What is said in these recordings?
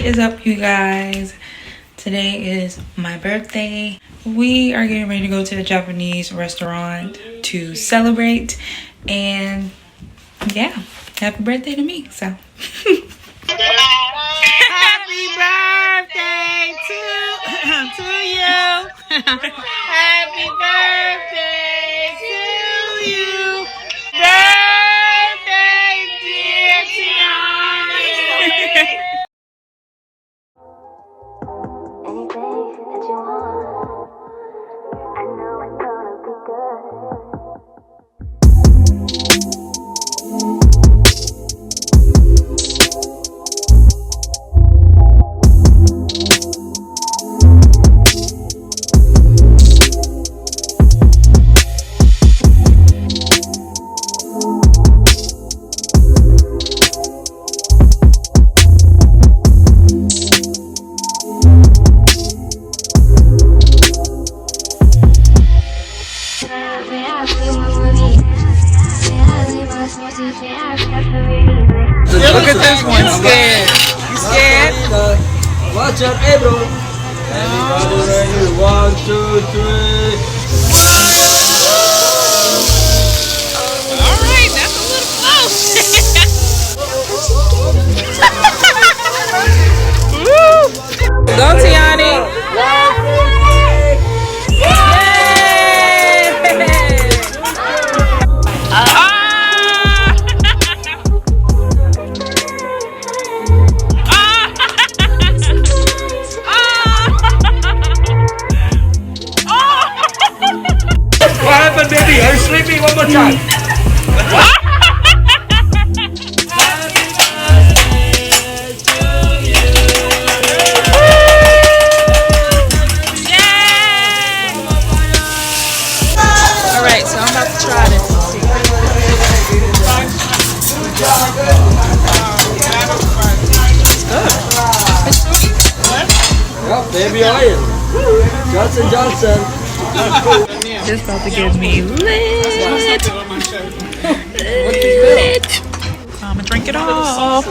is up, you guys? Today is my birthday. We are getting ready to go to a Japanese restaurant to celebrate, and yeah, happy birthday to me. So happy birthday to you. Happy birthday to you. Birthday, dear Tiani. Look at this one, scared. You scared? Watch out, hey bro. Everybody ready? 1, 2, 3. Alright, that's a little close. Woo! Go, Tiani. What happened, baby? Are you sleeping? One more time. Alright, so I'm about to try this. Yeah, baby oil. Johnson Johnson. This about to get me lit. I'ma drink it all.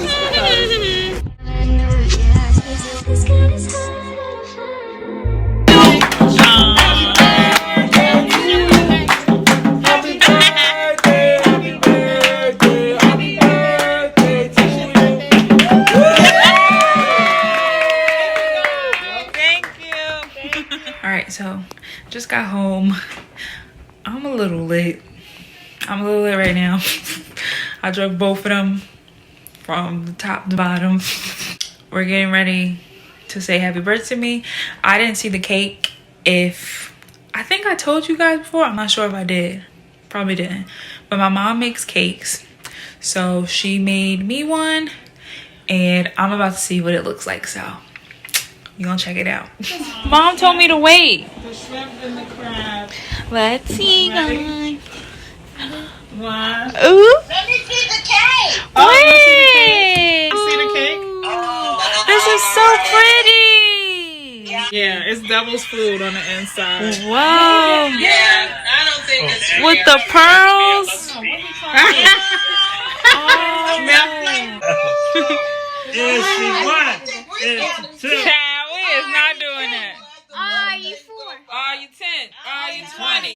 Alright, so just got home. I'm a little late. I'm a little late right now. I drove both of them from the top to bottom. We're getting ready to say happy birthday to me. I didn't see the cake. I think I told you guys before. I'm not sure if I did. Probably didn't. But my mom makes cakes. So she made me one. And I'm about to see what it looks like. So you're gonna check it out. Mom told me to wait. The shrimp and the crab. Let's see, guys. One. Ooh. Let me see the cake. Oh, Wait. you see the cake? This is so pretty. Yeah, it's devil's food on the inside. Whoa. Yeah, I don't think it's With the pearls. Is she one? Is two? Child, we is not doing that. Are you 4? Are you 10? Are you 20?